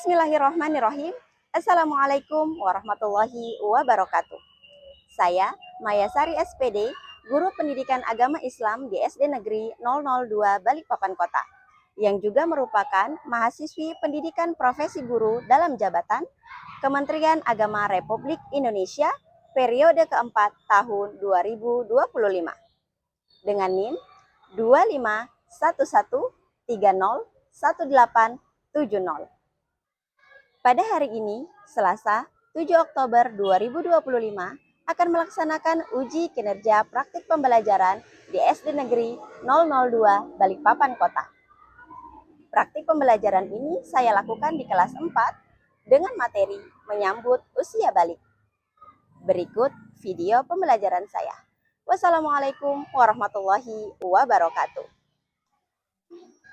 Bismillahirrahmanirrahim. Assalamualaikum warahmatullahi wabarakatuh. Saya Maya Sari SPD, Guru Pendidikan Agama Islam di SD Negeri 002 Balikpapan Kota, yang juga merupakan mahasiswi pendidikan profesi guru dalam jabatan Kementerian Agama Republik Indonesia periode keempat tahun 2025 dengan NIM 2511301870. Pada hari ini, Selasa 7 Oktober 2025, akan melaksanakan uji kinerja praktik pembelajaran di SD Negeri 002 Balikpapan Kota. Praktik pembelajaran ini saya lakukan di kelas 4 dengan materi menyambut usia balik. Berikut video pembelajaran saya. Wassalamualaikum warahmatullahi wabarakatuh.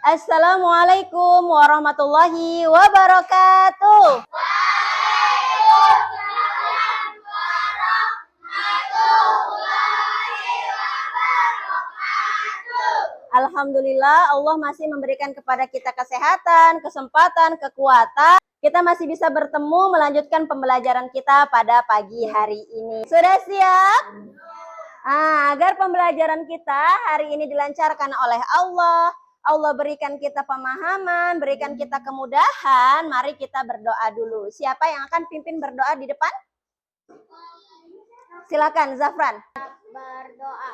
Assalamualaikum warahmatullahi wabarakatuh. Waalaikumsalam warahmatullahi wabarakatuh. Alhamdulillah, Allah masih memberikan kepada kita kesehatan, kesempatan, kekuatan. Kita masih bisa bertemu melanjutkan pembelajaran kita pada pagi hari ini. Sudah siap? Agar pembelajaran kita hari ini dilancarkan oleh Allah, Allah berikan kita pemahaman, berikan kita kemudahan. Mari kita berdoa dulu. Siapa yang akan pimpin berdoa di depan? Silakan, Zafran. Berdoa.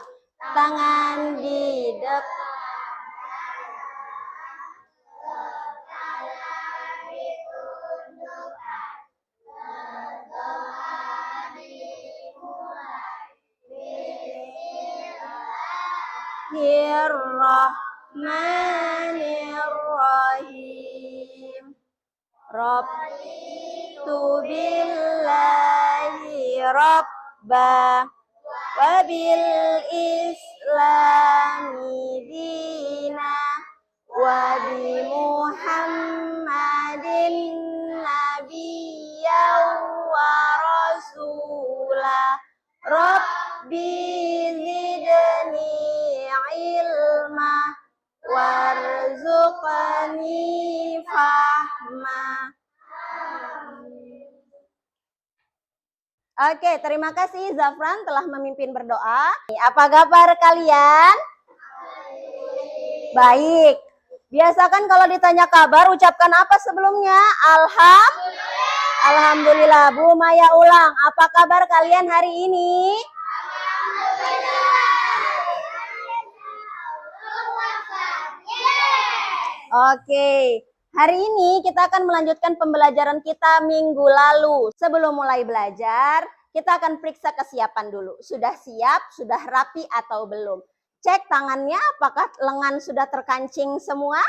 Tangan di depan. Bismillahirrahmanirrahim. Rabbitu billahi rabba wa bil islami dina wa bi Muhammadin nabiyyan wa rasula. Rabbi zidni ilma warzuqni fahma. Oke, terima kasih Zafran telah memimpin berdoa. Apa kabar kalian? Baik. Biasakan kalau ditanya kabar, ucapkan apa sebelumnya? Alhamdulillah. Bu Maya ulang. Apa kabar kalian hari ini? Oke, hari ini kita akan melanjutkan pembelajaran kita minggu lalu. Sebelum mulai belajar, kita akan periksa kesiapan dulu. Sudah siap, sudah rapi atau belum? Cek tangannya, apakah lengan sudah terkancing semua?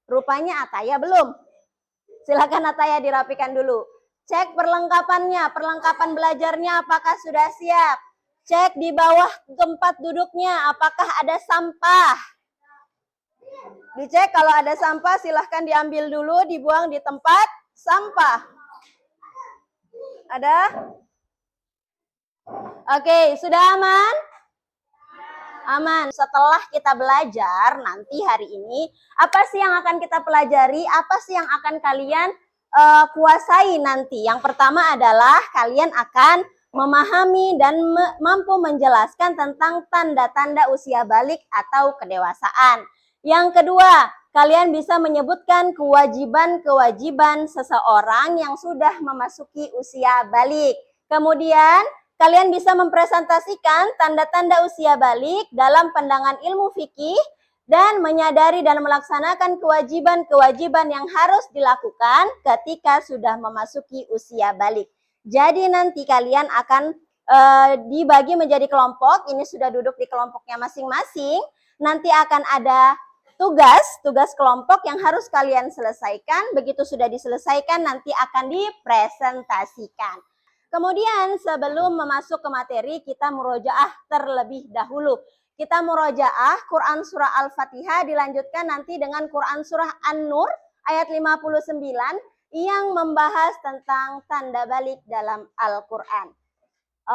Rupanya Ataya belum. Silakan Ataya dirapikan dulu. Cek perlengkapannya, perlengkapan belajarnya apakah sudah siap? Cek di bawah tempat duduknya, apakah ada sampah? Dicek kalau ada sampah silahkan diambil dulu, dibuang di tempat sampah. Ada? Oke, sudah aman? Aman. Setelah kita belajar nanti hari ini, apa sih yang akan kita pelajari? Apa sih yang akan kalian kuasai nanti? Yang pertama adalah kalian akan memahami dan mampu menjelaskan tentang tanda-tanda usia balik atau kedewasaan. Yang kedua, kalian bisa menyebutkan kewajiban-kewajiban seseorang yang sudah memasuki usia balik. Kemudian, kalian bisa mempresentasikan tanda-tanda usia balik dalam pandangan ilmu fikih dan menyadari dan melaksanakan kewajiban-kewajiban yang harus dilakukan ketika sudah memasuki usia balik. Jadi nanti kalian akan dibagi menjadi kelompok. Ini sudah duduk di kelompoknya masing-masing. Nanti akan ada tugas kelompok yang harus kalian selesaikan. Begitu sudah diselesaikan nanti akan dipresentasikan. Kemudian sebelum masuk ke materi kita murojaah terlebih dahulu. Kita murojaah Quran surah Al-Fatihah, dilanjutkan nanti dengan Quran surah An-Nur ayat 59 yang membahas tentang tanda balik dalam Al-Quran.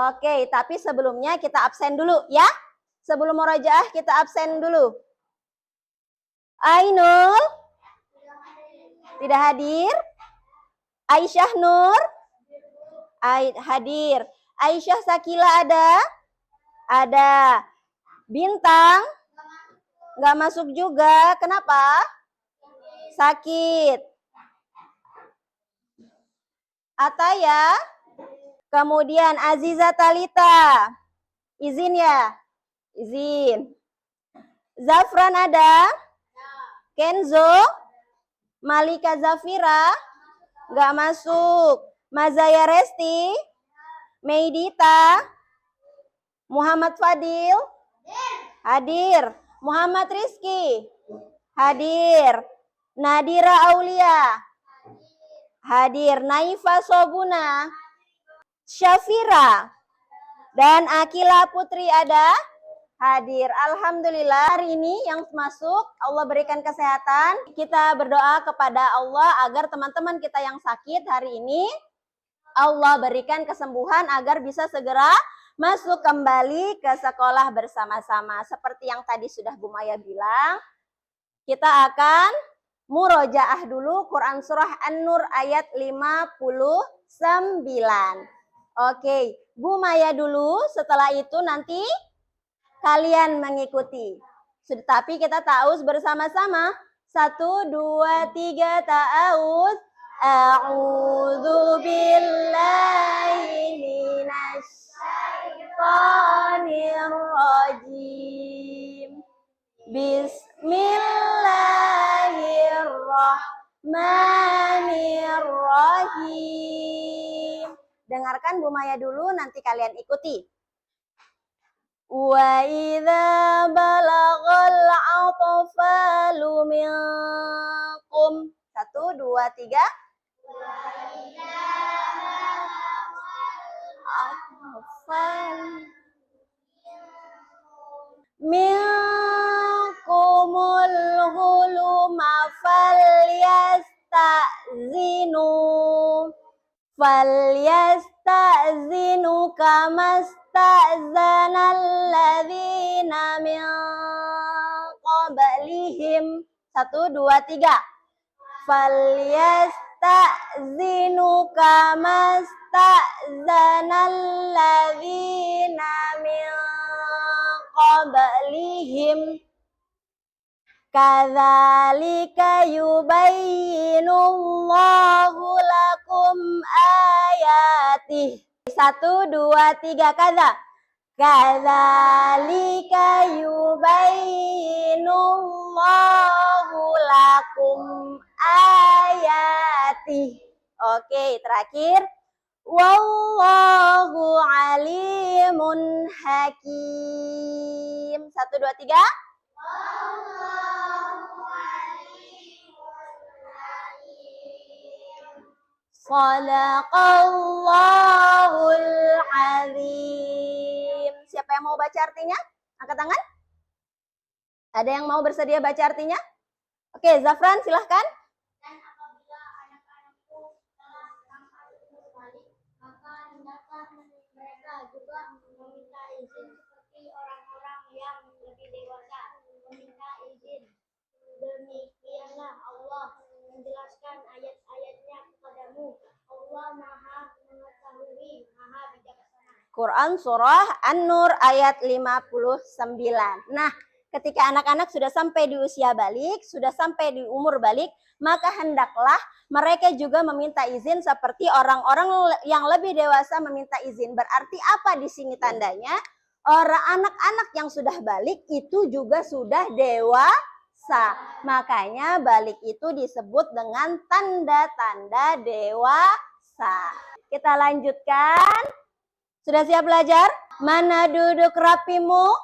Oke, tapi sebelumnya kita absen dulu ya. Sebelum murojaah kita absen dulu. Ainul Tidak hadir? Aisyah Nur? Hadir. Aisyah Sakila ada? Ada. Bintang? Nggak masuk juga. Kenapa? Sakit. Ataya? Kemudian Aziza Talita. Izin ya? Izin. Zafran ada? Kenzo? Malika Zafira? Nggak masuk. Mazaya Resti? Meidita? Muhammad Fadil? Hadir. Muhammad Rizki? Hadir. Nadira Aulia? Hadir. Naifa Sobuna? Syafira? Dan Akila Putri ada? Hadir. Alhamdulillah hari ini yang masuk Allah berikan kesehatan. Kita berdoa kepada Allah agar teman-teman kita yang sakit hari ini Allah berikan kesembuhan agar bisa segera masuk kembali ke sekolah bersama-sama. Seperti yang tadi sudah Bu Maya bilang, kita akan murojaah dulu Quran Surah An-Nur ayat 59. Oke, Bu Maya dulu, setelah itu nanti kalian mengikuti. Tapi kita ta'awuz bersama-sama. 1, 2, 3, ta'awuz. A'udzu billahi minasyaitonir rajim. Bismillahirrahmanirrahim. Dengarkan Bu Maya dulu, nanti kalian ikuti. Wa idza balagal atfalu minkum. 1, 2, 3. Minkumul huluma falyastazinu kamastazanal ladzina min qablihim. 1, 2, 3. Falyastazinu kamastazanal ladzina min qablihim. Kadzalika yubayyinullahu lakum ayatih. 1, 2, 3. Kadzalika yubayyinullahu lakum ayatih. Oke, terakhir. Wallahu alimun hakim. 1, 2, 3. Shadaqallahul azim. Siapa yang mau baca artinya? Angkat tangan. Ada yang mau bersedia baca artinya? Oke, Zafran silahkan. Dan apabila anak-anakku telah sampai balik, maka hendaklah mereka juga meminta izin seperti orang-orang yang lebih dewasa meminta izin. Demikianlah Allah menjelaskan ayat-ayatnya kepadamu. Allah Maha Mengetahui, Maha Bijaksana. Quran Surah An-Nur ayat 59. Nah, ketika anak-anak sudah sampai di usia balik, sudah sampai di umur balik, maka hendaklah mereka juga meminta izin seperti orang-orang yang lebih dewasa meminta izin. Berarti apa di sini tandanya? Orang anak-anak yang sudah balik itu juga sudah dewasa. Makanya balik itu disebut dengan tanda-tanda dewasa. Kita lanjutkan. Sudah siap belajar? Mana duduk rapimu?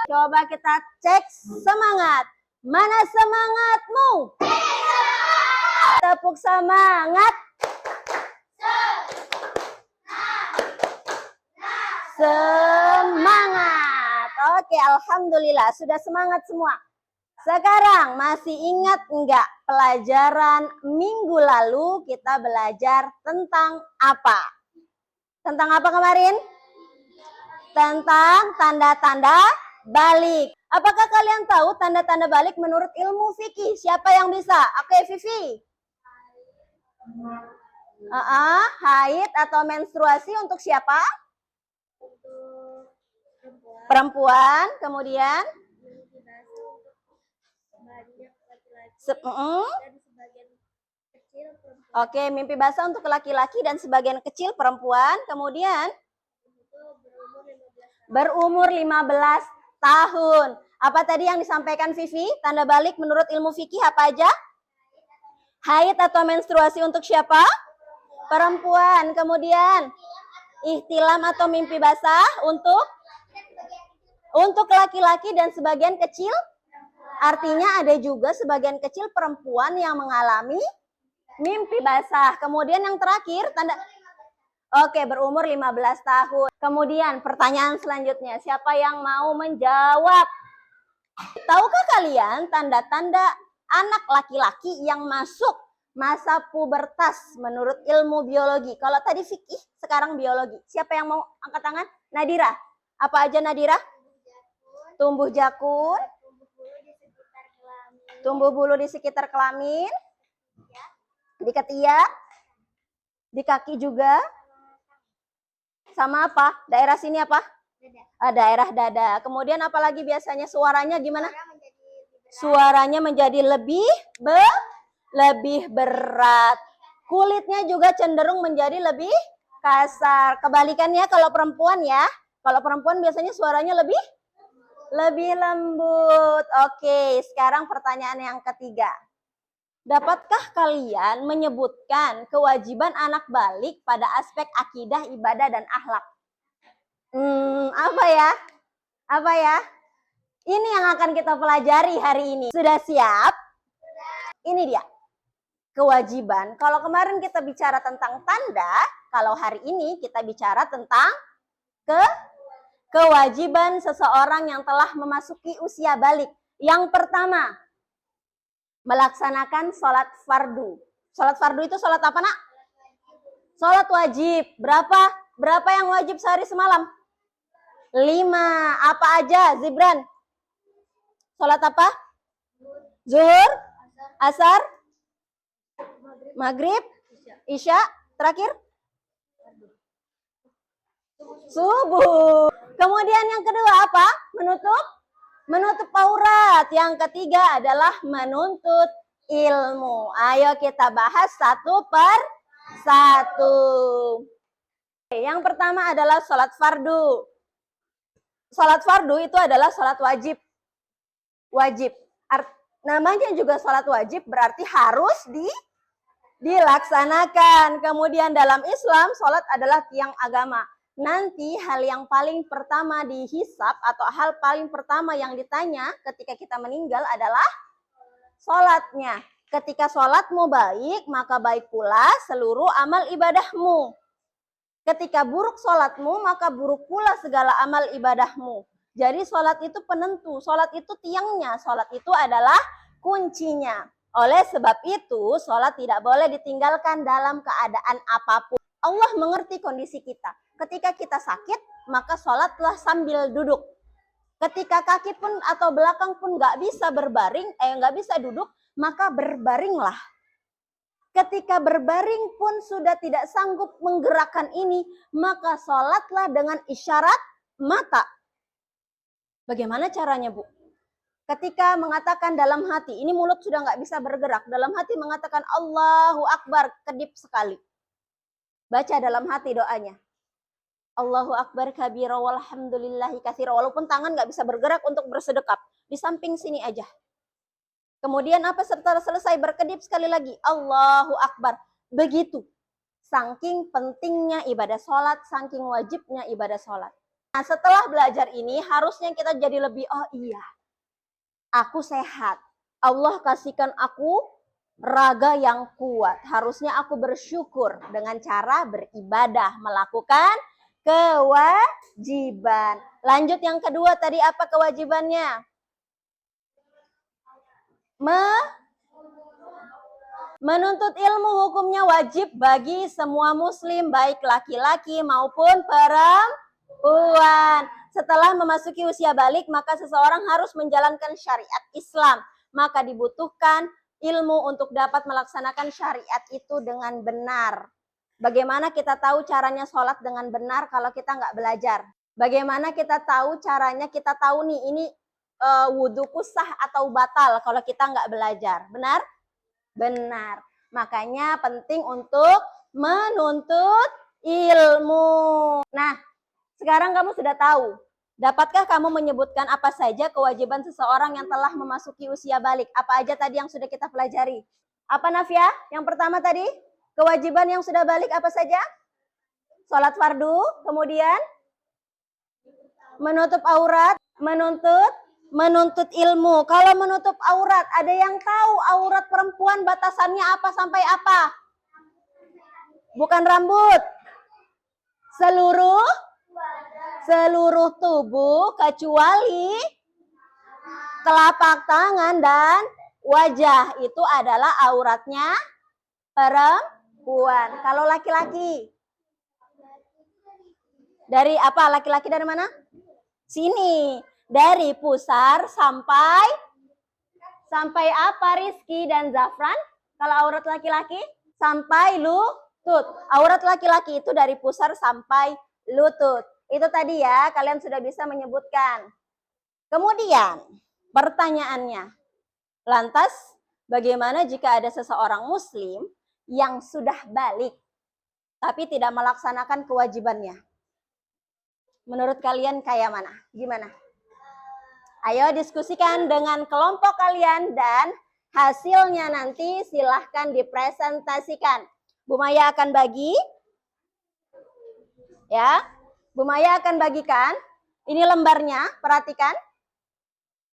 Coba kita cek semangat. Mana semangatmu? Tepuk semangat. Semangat. Oke, alhamdulillah sudah semangat semua. Sekarang masih ingat enggak pelajaran minggu lalu kita belajar tentang apa? Tentang apa kemarin? Tentang tanda-tanda balik. Apakah kalian tahu tanda-tanda balik menurut ilmu fikih? Siapa yang bisa? Oke, Vivi. Haid atau menstruasi untuk siapa? Untuk Perempuan. Kemudian mimpi basah untuk banyak laki-laki dan sebagian kecil perempuan. Oke, mimpi basah untuk laki-laki dan sebagian kecil perempuan. Kemudian Itu berumur berumur 15 tahun. 15 tahun. Apa tadi yang disampaikan Vivi? Tanda balik menurut ilmu fikih apa aja? Haid atau menstruasi untuk siapa? Perempuan. Kemudian ihtilam atau mimpi basah untuk laki-laki dan sebagian kecil. Artinya ada juga sebagian kecil perempuan yang mengalami mimpi basah. Kemudian yang terakhir tanda Oke, berumur 15 tahun. Kemudian pertanyaan selanjutnya, siapa yang mau menjawab? Tahukah kalian tanda-tanda anak laki-laki yang masuk masa pubertas menurut ilmu biologi? Kalau tadi fikih, sekarang biologi. Siapa yang mau angkat tangan? Nadira. Apa aja Nadira? Tumbuh jakun, tumbuh bulu di sekitar kelamin, di ketiak, di kaki juga. Sama apa? Daerah sini apa? Daerah dada. Kemudian apalagi biasanya suaranya gimana? Suaranya menjadi lebih berat. Kulitnya juga cenderung menjadi lebih kasar. Kebalikannya kalau perempuan ya. Kalau perempuan biasanya suaranya lebih lembut. Oke, sekarang pertanyaan yang ketiga. Dapatkah kalian menyebutkan kewajiban anak balik pada aspek akidah, ibadah, dan akhlak? Apa ya? Apa ya? Ini yang akan kita pelajari hari ini. Sudah siap? Ini dia. Kewajiban. Kalau kemarin kita bicara tentang tanda, kalau hari ini kita bicara tentang kewajiban seseorang yang telah memasuki usia balik. Yang pertama, melaksanakan sholat fardu. Sholat fardu itu sholat apa, nak? Sholat wajib. Berapa yang wajib sehari semalam? 5. Apa aja, Zibran? Sholat apa? Zuhur, asar, maghrib, isya, terakhir? Subuh. Kemudian yang kedua apa? Menutup aurat. Yang ketiga adalah menuntut ilmu. Ayo kita bahas satu per satu. Yang pertama adalah sholat fardu. Sholat fardu itu adalah sholat wajib. Namanya juga sholat wajib berarti harus dilaksanakan. Kemudian dalam Islam sholat adalah tiang agama. Nanti hal yang paling pertama dihisab atau hal paling pertama yang ditanya ketika kita meninggal adalah sholatnya. Ketika sholatmu baik, maka baik pula seluruh amal ibadahmu. Ketika buruk sholatmu, maka buruk pula segala amal ibadahmu. Jadi sholat itu penentu, sholat itu tiangnya, sholat itu adalah kuncinya. Oleh sebab itu, sholat tidak boleh ditinggalkan dalam keadaan apapun. Allah mengerti kondisi kita. Ketika kita sakit, maka sholatlah sambil duduk. Ketika kaki pun atau belakang pun nggak bisa nggak bisa duduk, maka berbaringlah. Ketika berbaring pun sudah tidak sanggup menggerakkan ini, maka sholatlah dengan isyarat mata. Bagaimana caranya, Bu? Ketika mengatakan dalam hati, ini mulut sudah nggak bisa bergerak, dalam hati mengatakan Allahu Akbar, kedip sekali. Baca dalam hati doanya. Allahu Akbar kabira walhamdulillahi katsira. Walaupun tangan nggak bisa bergerak untuk bersedekap, di samping sini aja. Kemudian apa setelah selesai berkedip sekali lagi, Allahu Akbar. Begitu. Saking pentingnya ibadah sholat, saking wajibnya ibadah sholat. Nah, setelah belajar ini harusnya kita jadi lebih, oh iya, aku sehat. Allah kasihkan aku raga yang kuat. Harusnya aku bersyukur dengan cara beribadah, melakukan kewajiban. Lanjut yang kedua tadi apa kewajibannya? Menuntut ilmu hukumnya wajib bagi semua muslim, baik laki-laki maupun perempuan. Setelah memasuki usia balik, maka seseorang harus menjalankan syariat Islam. Maka dibutuhkan ilmu untuk dapat melaksanakan syariat itu dengan benar. Bagaimana kita tahu caranya sholat dengan benar kalau kita nggak belajar? Bagaimana kita tahu caranya, kita tahu nih ini wudhuku sah atau batal kalau kita nggak belajar? Benar? Benar. Makanya penting untuk menuntut ilmu. Nah, sekarang kamu sudah tahu. Dapatkah kamu menyebutkan apa saja kewajiban seseorang yang telah memasuki usia balik? Apa aja tadi yang sudah kita pelajari? Apa Nafia? Yang pertama tadi, kewajiban yang sudah balik apa saja? Sholat fardu, kemudian menutup aurat, menuntut ilmu. Kalau menutup aurat, ada yang tahu aurat perempuan batasannya apa sampai apa? Bukan rambut. Seluruh tubuh kecuali telapak tangan dan wajah itu adalah auratnya perempuan. Kalau laki-laki dari apa? Laki-laki dari mana? Sini. Dari pusar sampai apa Rizky dan Zafran? Kalau aurat laki-laki sampai lutut. Aurat laki-laki itu dari pusar sampai lutut. Itu tadi ya, kalian sudah bisa menyebutkan. Kemudian, pertanyaannya. Lantas, bagaimana jika ada seseorang muslim yang sudah balik tapi tidak melaksanakan kewajibannya? Menurut kalian kayak mana? Gimana? Ayo diskusikan dengan kelompok kalian dan hasilnya nanti silahkan dipresentasikan. Bu Maya akan bagi. Ya. Bu Maya akan bagikan. Ini lembarnya, perhatikan.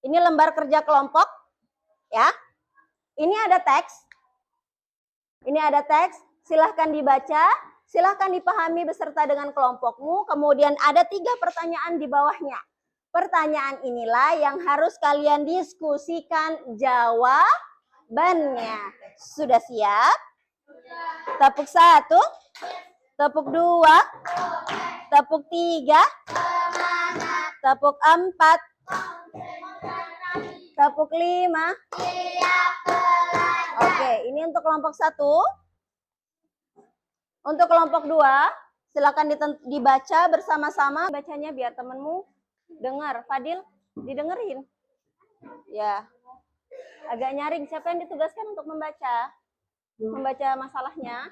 Ini lembar kerja kelompok. Ya. Ini ada teks. Ini ada teks. Silahkan dibaca. Silahkan dipahami beserta dengan kelompokmu. Kemudian ada 3 pertanyaan di bawahnya. Pertanyaan inilah yang harus kalian diskusikan jawabannya. Sudah siap? Tepuk 1, tepuk 2, tepuk 3, tepuk 4, tepuk 5. Oke, ini untuk kelompok 1. Untuk kelompok 2, silakan dibaca bersama-sama. Bacanya biar temenmu dengar. Fadil, didengerin. Ya. Agak nyaring. Siapa yang ditugaskan untuk membaca? Membaca masalahnya.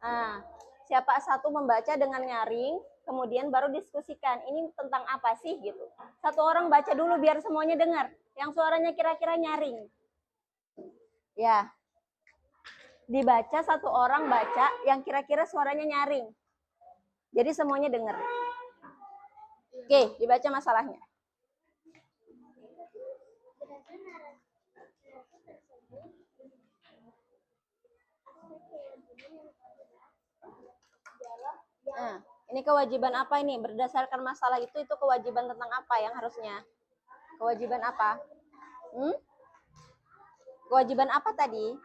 Nah, siapa satu membaca dengan nyaring, kemudian baru diskusikan. Ini tentang apa sih gitu. Satu orang baca dulu biar semuanya dengar. Yang suaranya kira-kira nyaring. Ya. Dibaca, satu orang baca yang kira-kira suaranya nyaring. Jadi semuanya dengar. Oke, dibaca masalahnya. Nah, ini kewajiban apa ini? Berdasarkan masalah itu kewajiban tentang apa yang harusnya? Kewajiban apa? Kewajiban apa tadi?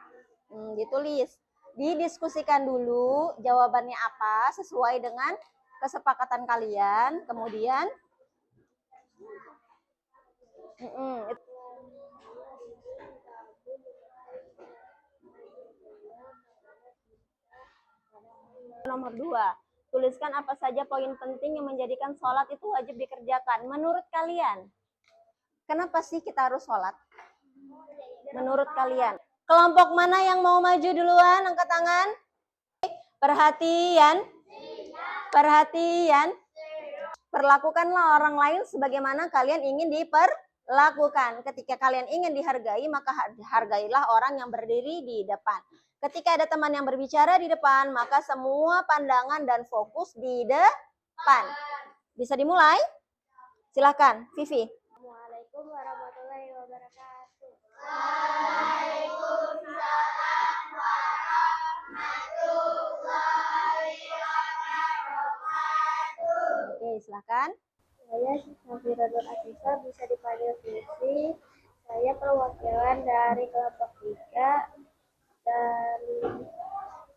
Ditulis. Didiskusikan dulu jawabannya apa sesuai dengan kesepakatan kalian. Kemudian nomor 2, tuliskan apa saja poin penting yang menjadikan sholat itu wajib dikerjakan. Menurut kalian, kenapa sih kita harus sholat? Menurut kalian. Kelompok mana yang mau maju duluan? Angkat tangan. Perhatian. Perhatian. Perlakukanlah orang lain sebagaimana kalian ingin diperlakukan. Ketika kalian ingin dihargai, maka hargailah orang yang berdiri di depan. Ketika ada teman yang berbicara di depan, maka semua pandangan dan fokus di depan. Bisa dimulai? Silakan, Vivi. Assalamualaikum warahmatullahi wabarakatuh. Waalaikumsalam warahmatullahi wabarakatuh. Oke, silakan. Saya Safira Nur Afifa, bisa dipanggil Vivi. Saya perwakilan dari kelompok 3 dan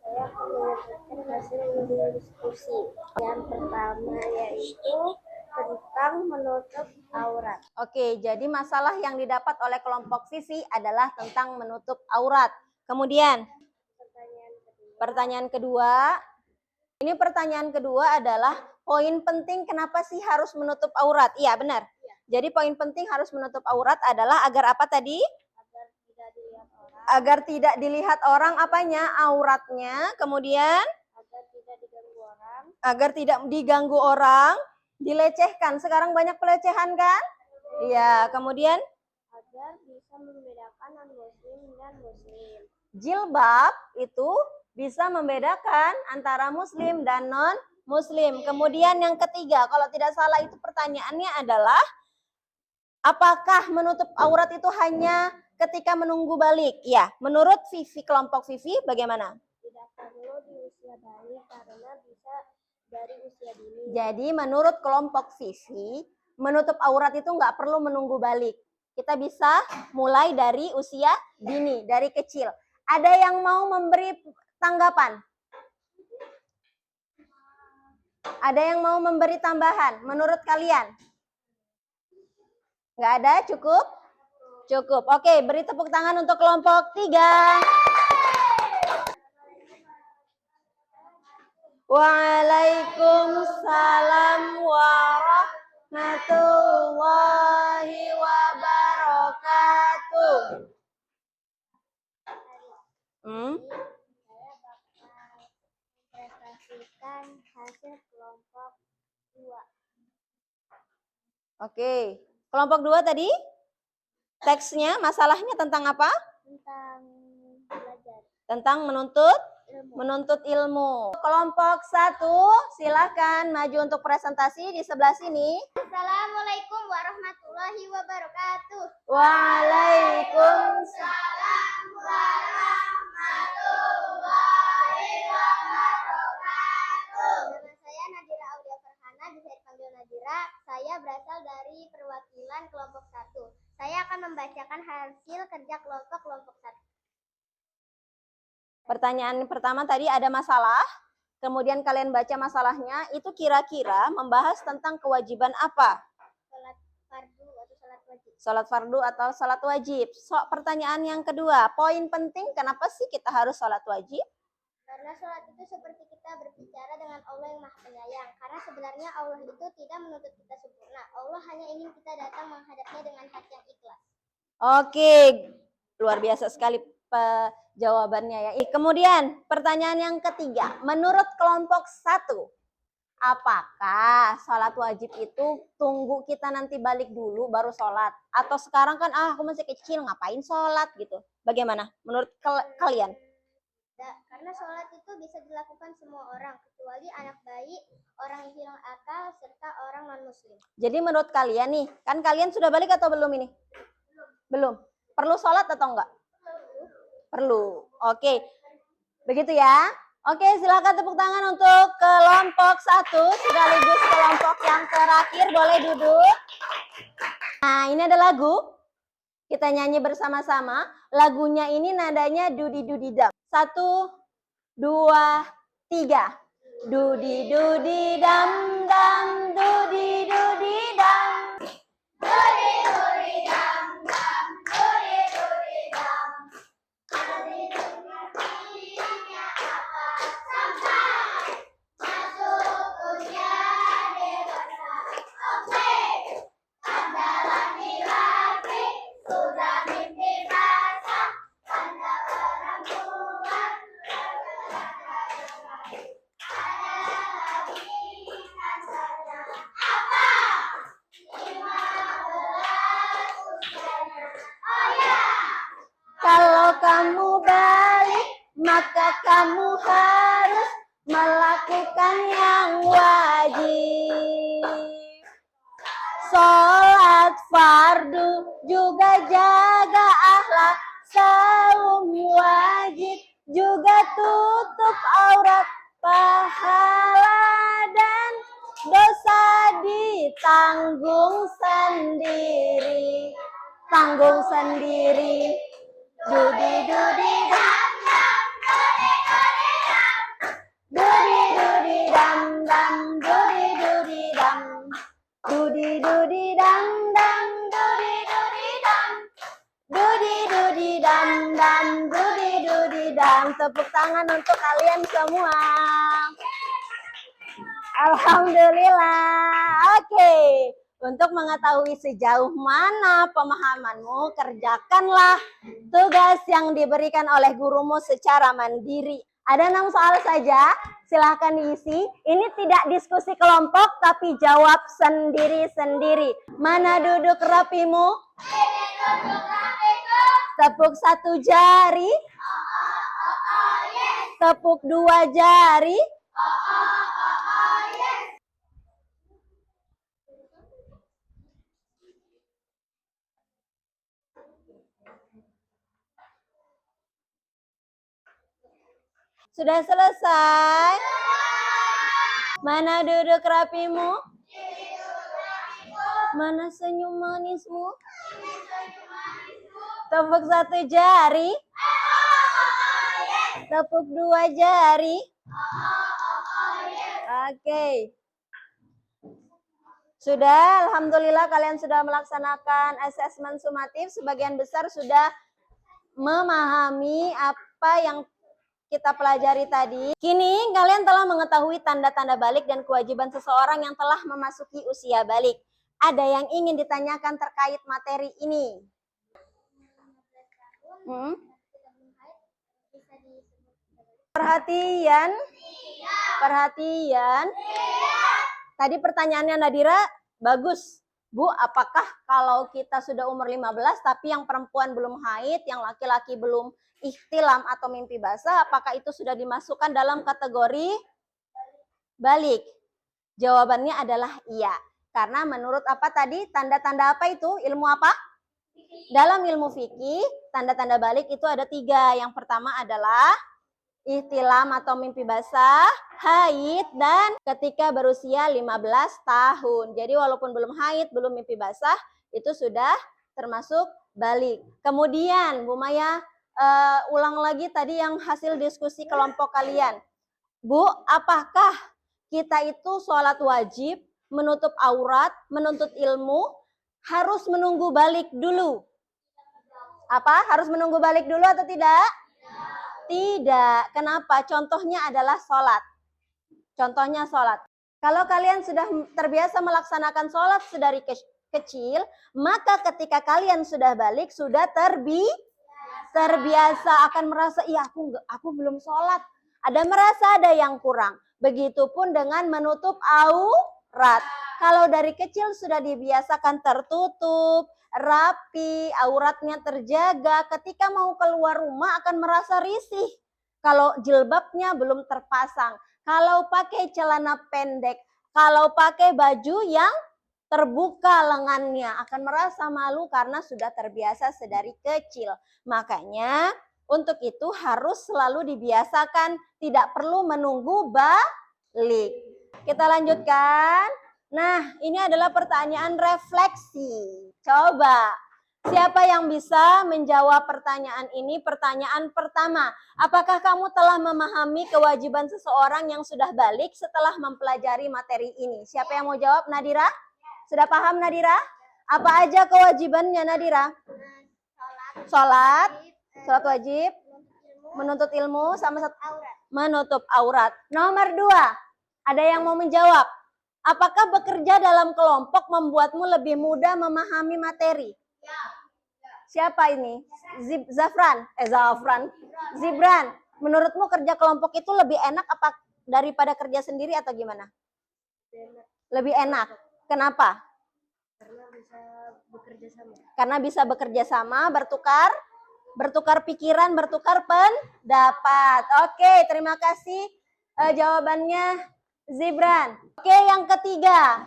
saya akan menyampaikan hasil diskusi. Yang pertama yaitu tentang menutup aurat. Oke, jadi masalah yang didapat oleh kelompok Vivi adalah tentang menutup aurat. Kemudian, pertanyaan kedua. Ini pertanyaan kedua adalah poin penting kenapa sih harus menutup aurat? Iya, benar. Jadi poin penting harus menutup aurat adalah agar apa tadi? Agar tidak Agar tidak dilihat dilihat orang, orang apanya? Auratnya. Kemudian agar tidak diganggu orang, agar tidak diganggu orang, dilecehkan. Sekarang banyak pelecehan kan? Iya, kemudian agar bisa membedakan non-muslim dan muslim. jilbab itu bisa membedakan antara muslim dan non-muslim. Kemudian yang ketiga, kalau tidak salah itu pertanyaannya adalah apakah menutup aurat itu hanya ketika menunggu balik? Ya, menurut Vivi, kelompok Vivi bagaimana? Tidak perlu di usia balik karena bisa dari usia dini. Jadi menurut kelompok Vivi, menutup aurat itu nggak perlu menunggu balik. Kita bisa mulai dari usia dini, dari kecil. Ada yang mau memberi tanggapan? Ada yang mau memberi tambahan menurut kalian? Nggak ada? Cukup? Cukup. Oke, beri tepuk tangan untuk kelompok 3. Waalaikumsalam warahmatullahi wabarakatuh. Saya bakal mempresentasikan hasil kelompok 2 Oke. Kelompok 2 tadi teksnya, masalahnya tentang apa? tentang belajar Tentang ilmu. menuntut ilmu. Kelompok 1, silakan maju untuk presentasi di sebelah sini. Assalamualaikum warahmatullahi wabarakatuh. Waalaikumsalam. Nama saya Nadira Aulia Farhana, bisa dipanggil Nadira. Saya berasal dari perwakilan kelompok 1. Saya akan membacakan hasil kerja kelompok 1. Pertanyaan pertama tadi ada masalah, kemudian kalian baca masalahnya, itu kira-kira membahas tentang kewajiban apa? Salat fardu atau salat wajib. Salat fardu atau salat wajib. Pertanyaan yang kedua, poin penting kenapa sih kita harus salat wajib? Karena sholat itu seperti kita berbicara dengan Allah yang Maha Penyayang. Karena sebenarnya Allah itu tidak menuntut kita sempurna. Allah hanya ingin kita datang menghadapnya dengan hati yang ikhlas. Oke, luar biasa sekali jawabannya ya. Kemudian pertanyaan yang ketiga, menurut kelompok 1, apakah sholat wajib itu tunggu kita nanti balik dulu baru sholat? Atau sekarang kan aku masih kecil ngapain sholat gitu? Bagaimana menurut kalian? Karena sholat itu bisa dilakukan semua orang, kecuali anak bayi, orang yang hilang akal, serta orang non-muslim. Jadi menurut kalian nih, kan kalian sudah balik atau belum ini? Belum. Perlu sholat atau enggak? Perlu. Oke. Begitu ya. Oke, silakan tepuk tangan untuk kelompok 1 sekaligus kelompok yang terakhir. Boleh duduk. Nah, ini ada lagu. Kita nyanyi bersama-sama. Lagunya ini nadanya dudi-dudi-dam. 1, 2, 3. Dudi-dudi-dam, dam, dudi-dudi-dam. Kalau kamu balik, maka kamu harus melakukan yang wajib. Sholat fardu juga jaga akhlak, saum wajib juga tutup aurat, pahala dan dosa ditanggung sendiri. Tanggung sendiri. Dudi-dudi dam dam, dudi-dudi dam. Dudi-dudi dam dam, dudi-dudi dam. dam dam, dudi dam. Tepuk tangan untuk kalian semua. Alhamdulillah. Oke. Untuk mengetahui sejauh mana pemahamanmu, kerjakanlah tugas yang diberikan oleh gurumu secara mandiri. Ada 6 soal saja, silahkan diisi. Ini tidak diskusi kelompok, tapi jawab sendiri-sendiri. Mana duduk rapimu? Tepuk 1 jari. Tepuk 2 jari. Sudah selesai? Mana duduk rapimu? Mana senyum manismu? Tepuk 1 jari. Tepuk 2 jari. Oke. Sudah, alhamdulillah kalian sudah melaksanakan asesmen sumatif. Sebagian besar sudah memahami apa yang kita pelajari tadi. Kini kalian telah mengetahui tanda-tanda balik dan kewajiban seseorang yang telah memasuki usia balik. Ada yang ingin ditanyakan terkait materi ini? Perhatian. Tadi pertanyaannya Nadira bagus. Bu, apakah kalau kita sudah umur 15 tapi yang perempuan belum haid, yang laki-laki belum ihtilam atau mimpi basah, apakah itu sudah dimasukkan dalam kategori balik? Jawabannya adalah iya. Karena menurut apa tadi? Tanda-tanda apa itu? Ilmu apa? Dalam ilmu fikih, tanda-tanda balik itu ada 3. Yang pertama adalah ihtilam atau mimpi basah, haid, dan ketika berusia 15 tahun. Jadi walaupun belum haid, belum mimpi basah, itu sudah termasuk balik. Kemudian Bu Maya ulang lagi tadi yang hasil diskusi kelompok kalian. Bu, apakah kita itu sholat wajib, menutup aurat, menuntut ilmu, harus menunggu balik dulu? Apa? Harus menunggu balik dulu atau tidak? Tidak. Kenapa? Contohnya adalah sholat. Contohnya sholat. Kalau kalian sudah terbiasa melaksanakan sholat sedari kecil, maka ketika kalian sudah balik, sudah terbiasa akan merasa, iya aku belum sholat. Ada merasa ada yang kurang. Begitupun dengan menutup aurat. Kalau dari kecil sudah dibiasakan tertutup, rapi, auratnya terjaga, ketika mau keluar rumah akan merasa risih. Kalau jilbabnya belum terpasang, kalau pakai celana pendek, kalau pakai baju yang terbuka lengannya, akan merasa malu karena sudah terbiasa sedari kecil. Makanya untuk itu harus selalu dibiasakan, tidak perlu menunggu balik. Kita lanjutkan. Nah, ini adalah pertanyaan refleksi. Coba, siapa yang bisa menjawab pertanyaan ini? Pertanyaan pertama, apakah kamu telah memahami kewajiban seseorang yang sudah balik setelah mempelajari materi ini? Siapa yang mau jawab? Nadira? Sudah paham Nadira? Apa aja kewajibannya Nadira? Sholat wajib, menuntut ilmu, sama menutup aurat. Nomor 2, ada yang mau menjawab? Apakah bekerja dalam kelompok membuatmu lebih mudah memahami materi? Siapa ini? Zibran. Menurutmu kerja kelompok itu lebih enak apa daripada kerja sendiri atau gimana? Lebih enak. Kenapa? Karena bisa bekerja sama, bertukar pikiran, bertukar pendapat. Oke, terima kasih jawabannya Zibran. Oke, yang ketiga.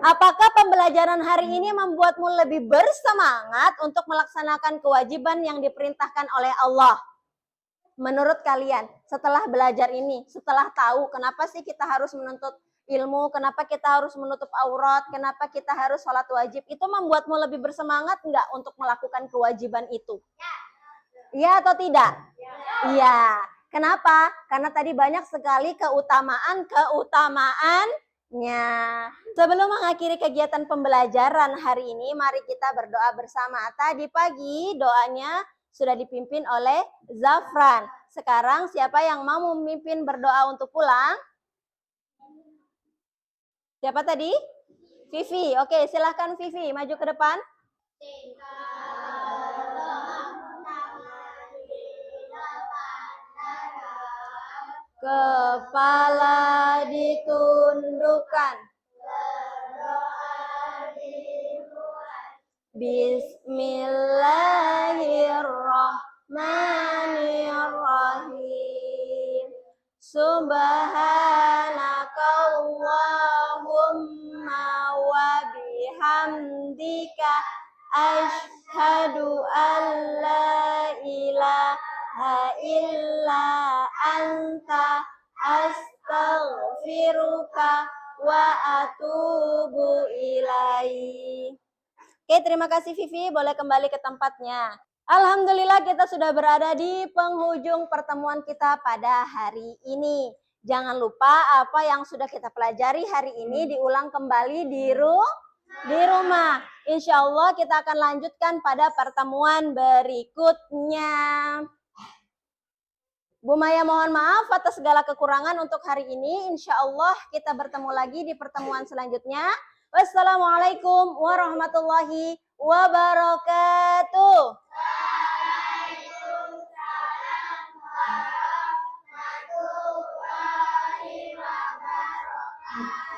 Apakah pembelajaran hari ini membuatmu lebih bersemangat untuk melaksanakan kewajiban yang diperintahkan oleh Allah? Menurut kalian, setelah belajar ini, setelah tahu kenapa sih kita harus menuntut ilmu, kenapa kita harus menutup aurat, kenapa kita harus sholat wajib, itu membuatmu lebih bersemangat enggak untuk melakukan kewajiban itu? Iya atau tidak? Iya. Kenapa? Karena tadi banyak sekali keutamaannya. Sebelum mengakhiri kegiatan pembelajaran hari ini, mari kita berdoa bersama. Tadi pagi doanya sudah dipimpin oleh Zafran. Sekarang siapa yang mau memimpin berdoa untuk pulang? Siapa tadi? Vivi. Oke, silahkan Vivi maju ke depan. Kepala ditundukkan. Bismillahirrahmanirrahim. Subhanakallahumma wa bihamdika asyhadu an la ilaha illa anta astaghfiruka wa atubu ilaik. Oke, terima kasih Vivi. Boleh kembali ke tempatnya. Alhamdulillah kita sudah berada di penghujung pertemuan kita pada hari ini. Jangan lupa apa yang sudah kita pelajari hari ini diulang kembali di rumah. Insya Allah kita akan lanjutkan pada pertemuan berikutnya. Bu Maya mohon maaf atas segala kekurangan untuk hari ini. Insya Allah kita bertemu lagi di pertemuan selanjutnya. Wassalamualaikum warahmatullahi wabarakatuh. Waalaikumsalam warahmatullahi wabarakatuh.